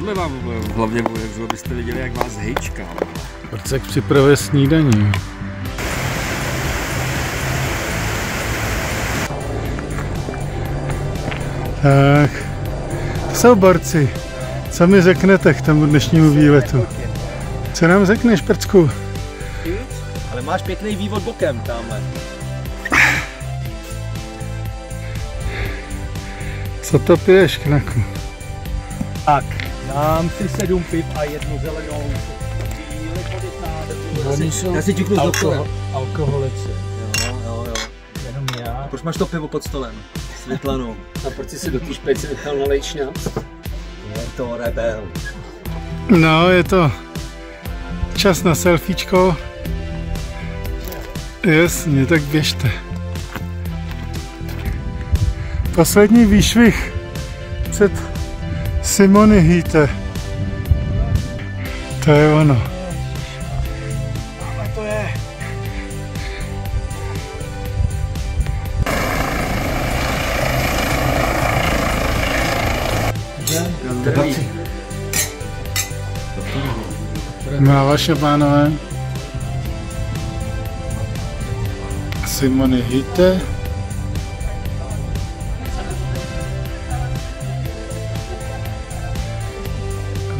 tohle vám hlavně vojevřu, abyste viděli, jak vás hejčká. Orcek připravuje snídaní. Tak, to jsou borci. Co mi řeknete k tomu dnešnímu výletu? Co nám řekneš, Prcku? Ale máš pěkný vývod bokem tamhle. Co to piješ, Knaku? Tak, dám si 7 piv a jednu zelenou. Já si ťuknu za stolem. Alkoholici. Jo. Jenom já. Proč máš to pivo pod stolem? Světlanou. A proč jsi si do té špejce nechal nalejt šňac? Je to rebel. No, je to čas na selfiečko. Jasně, tak běžte. Poslední výšvih před Simony Hýte. To je ono. A to je. No vaše pánové. Simony Hýte.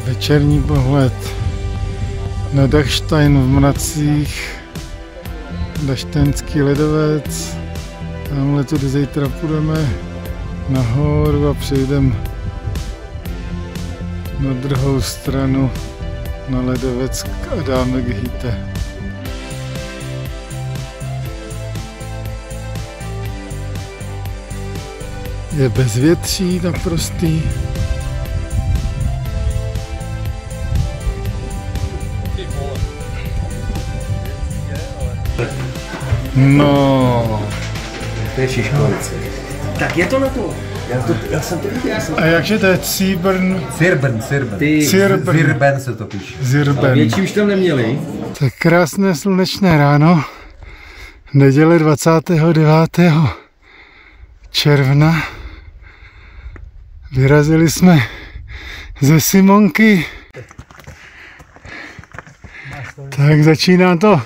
Večerní pohled na Dachstein v Mracích, Dachsteinský ledovec. Tamhle tudy zítra půjdeme nahoru a přejdeme na druhou stranu na ledovec a dáme k Hýte. Je bezvětří naprostý. No. To je Šiškovice. Tak je to na to. Já jsem to viděl. A jakže to je Zirben? Zirben se to píše. Zirben. Větší už tam neměli. Tak krásné slunečné ráno. Neděle 29. června. Vyrazili jsme ze Simonky. Tak začíná to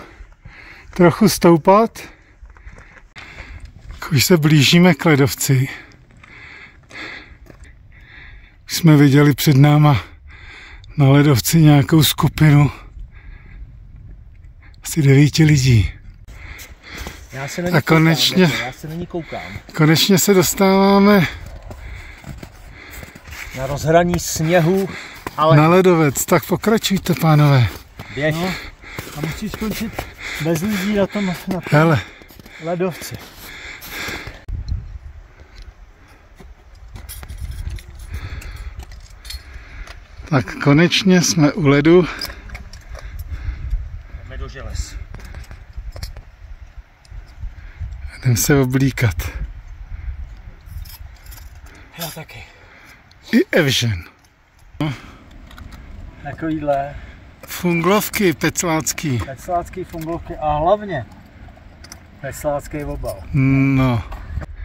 trochu stoupat. Už se blížíme k ledovci. Už jsme viděli před náma na ledovci nějakou skupinu. Asi 9 lidí. A konečně, konečně se dostáváme na rozhraní sněhu, ale na ledovec. Tak pokračujte, pánové. Běž. No, a musíš skončit bez lidí na tom ledovci. Tak konečně jsme u ledu. Jdeme do želez. Jdeme se oblíkat. Já taky. I Evžen. No. Takovýhle. Funglovky peclácký. Peclácký funglovky a hlavně peclácký obal. No.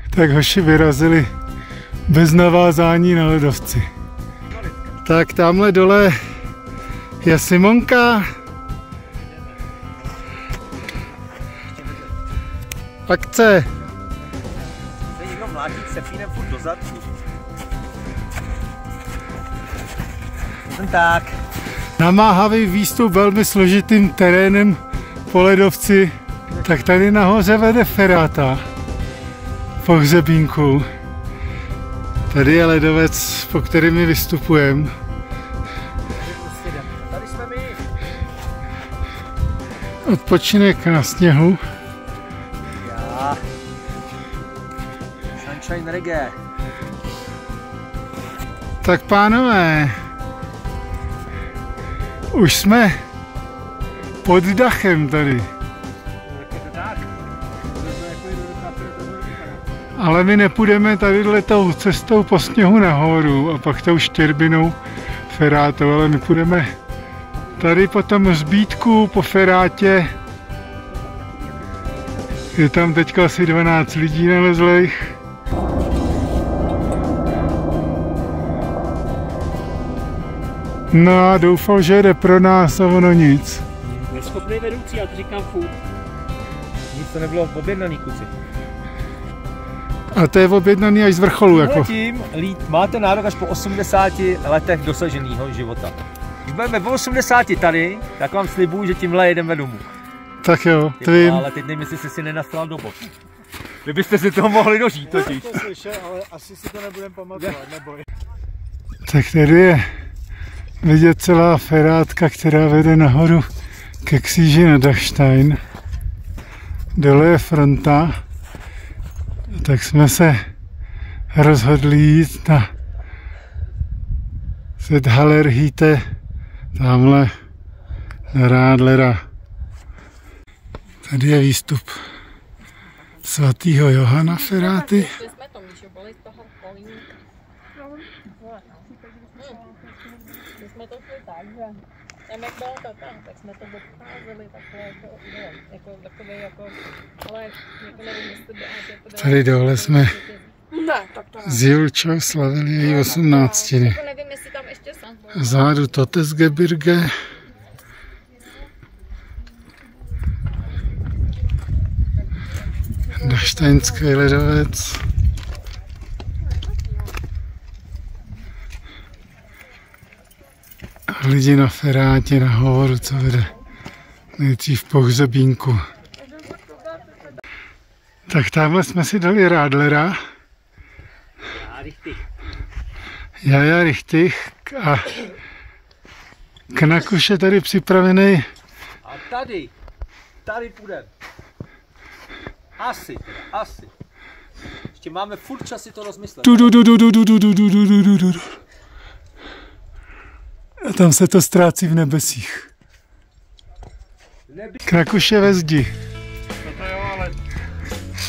Tak hoši vyrazili bez navázání na ledovci. Tak tamhle dole je Simonka. Akce. Se někdo mlátí sefínem furt dozadu. Tak. Namáhavý výstup velmi složitým terénem po ledovci. Tak tady nahoře vede feráta po hřebínku. Tady je ledovec, po kterém my vystupujeme. Tady jsme my. Odpočinek na sněhu. Já. Sunshine reggae. Tak pánové, už jsme pod dachem tady. Ale my nepůjdeme tady tou cestou po sněhu nahoru a pak tou štěrbinou ferátou, ale my půjdeme tady po tom zbítku po ferátě. Je tam teďka asi 12 lidí nalezlých. No a doufal, že jde pro nás a ono nic. Je schopný vedoucí, já to říkám furt. Nic to nebylo objednaný, kluci. A to je objednaný až z vrcholu jako. Tím máte nárok až po 80 letech dosaženého života. Když budeme po 80 tady, tak vám slibuju, že tímhle jedeme domů. Tak jo, to vím. Ale teď nevím, jestli jste si nenastral do boku. Vy byste si toho mohli dožít totiž. To slyšel, ale asi si to nebudeme pamatovat, neboj. Tak tady je vidět celá ferátka, která vede nahoru ke kříži na Dachstein. Dole je fronta. Tak jsme se rozhodli jít na Zedhalerhýte, tamhle na Rádlera. Tady je výstup svatého Johana Feráty. Tam jak byla ta tak jsme to obcházeli takhle jako, ale jako nevím, jestli by tady dole jsme s Julčou slavili její 18. Zádu Totesgebirge. Dachsteinský ledovec. A lidi na ferátě na hovoru, co vede nejdřív pohřebínku. Tak tamhle jsme si dali Rádlera. Jaja richtig. A Knakuš je tady připravený. A tady půjdeme. Asi. Ještě máme furt čas si to rozmyslet. A tam se to ztrácí v nebesích. Knakuš je ve zdi.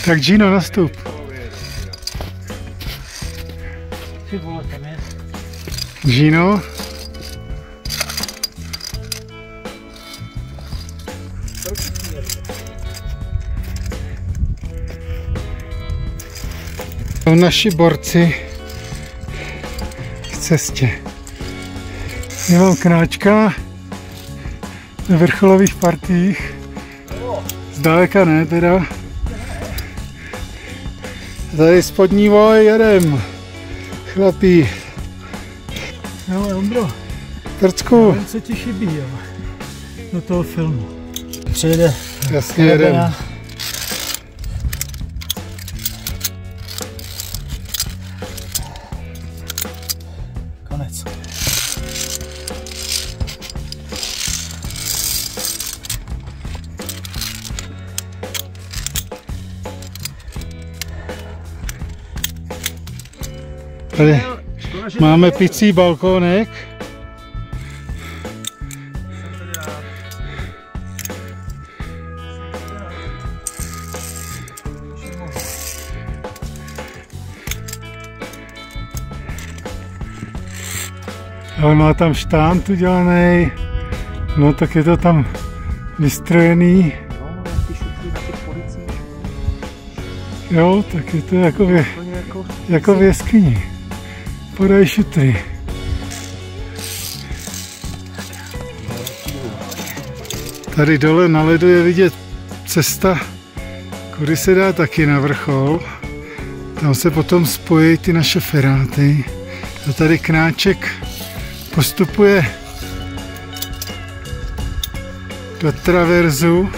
Tak Gino, nastup. Gino. Jsou naši borci k cestě. Já mám Knáčka na vrcholových partiích. Zdaleka ne teda. Tady spodní voj jedem. Chlapí. No, Ondro, Trcku. co ti chybí, jo? Do toho filmu. Přijede. Jasně jedem. Konec. Tady máme picí balkónek. On má tam štánt udělaný, no tak je to tam vystrojený. Jo, tak je to jako v jeskyni. Podaj šutry. Tady dole na ledu je vidět cesta, kudy se dá taky na vrchol. Tam se potom spojí ty naše feráty. A tady Knáček postupuje do traverzu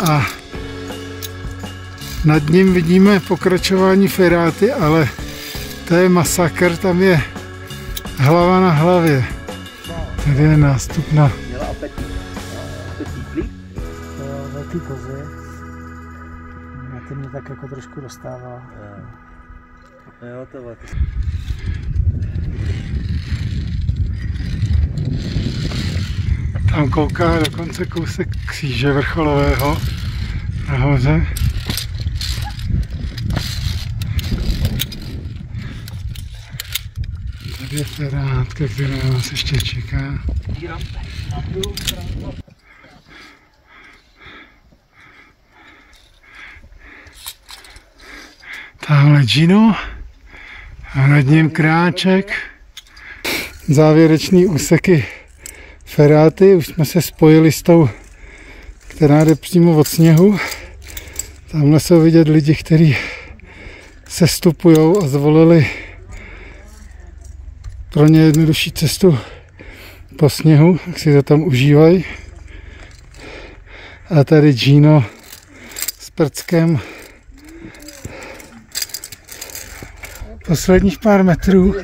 a nad ním vidíme pokračování feráty, ale to je masakr, tam je hlava na hlavě. Tady je nástup na... Velký kozy. Na ty mě tak jako trošku dostává. Jo, to je. Tam kouká dokonce kousek kříže vrcholového nahoře. Tady je ferátka, která nás ještě čeká. Tamhle Gino a nad ním Kráček. závěrečný úseky feráty. Už jsme se spojili s tou, která jde přímo od sněhu. Tamhle jsou vidět lidi, kteří sestupují a zvolili pro ně jednodušší cestu po sněhu, tak si to tam užívají. A tady Gino s prckem. Posledních pár metrů.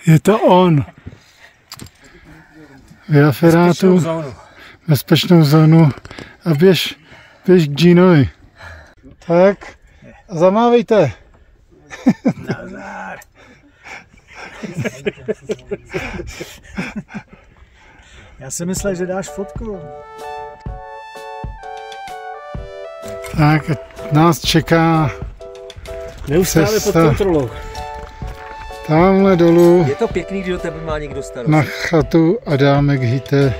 Je to on. Via Ferratu. Bezpečnou zónu. A běž k Ginovi. Tak, zamávejte. Nazdar. Já jsem myslel, že dáš fotku. Tak, nás čeká Neustále pod kontrolou. Tamhle dolů Je to pěkný, když do tebe má někdo starost. na chatu Adámek Hite.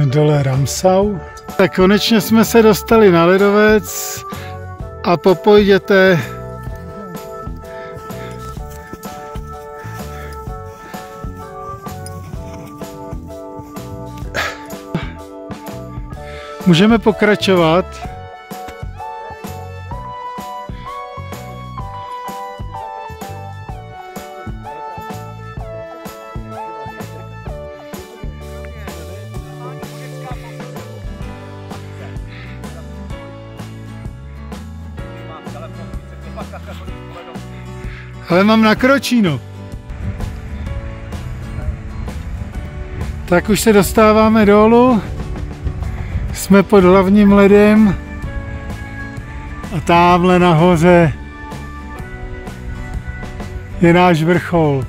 Dole Ramsau. Tak konečně jsme se dostali na ledovec a popojděte. Můžeme pokračovat. Ale mám na kročínu. Tak už se dostáváme dolů. Jsme pod hlavním ledem. A tamhle nahoře je náš vrchol.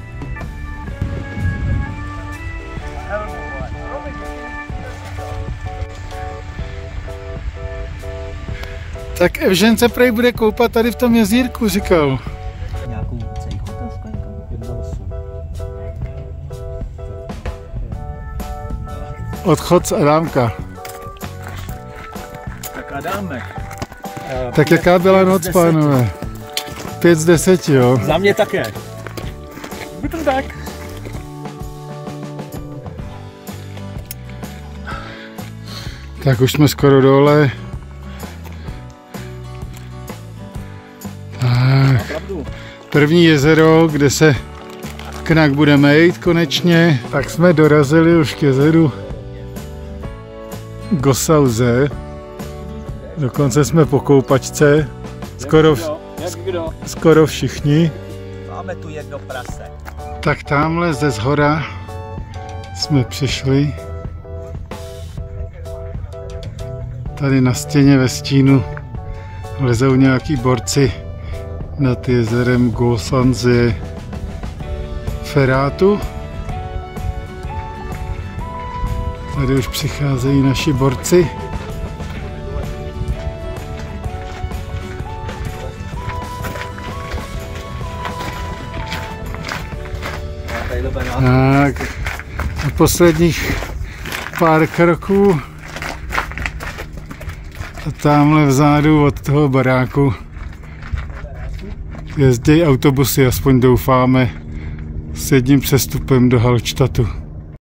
Tak Evžen se prej bude koupat tady v tom jezírku, říkal. Nějakou cejchu tam sklenka? Odchod z Adámka. Tak Adámek. Tak jaká byla noc, pánové? 5 z 10, jo? Za mě také. By to tak. Tak už jsme skoro dole. Tak. První jezero, kde se knak bude mejt konečně. Tak jsme dorazili už k jezeru Gossauze. Dokonce jsme po koupačce. Skoro všichni. Máme tu jedno prase. Tak tamhle ze zhora jsme přišli. Tady na stěně ve stínu lezou nějaký borci nad jezerem Gossauze Ferratu. Tady už přicházejí naši borci. Tak, na posledních pár kroků a tamhle vzadu od toho baráku jezdí autobusy, aspoň doufáme, s jedním přestupem do Hallstatu.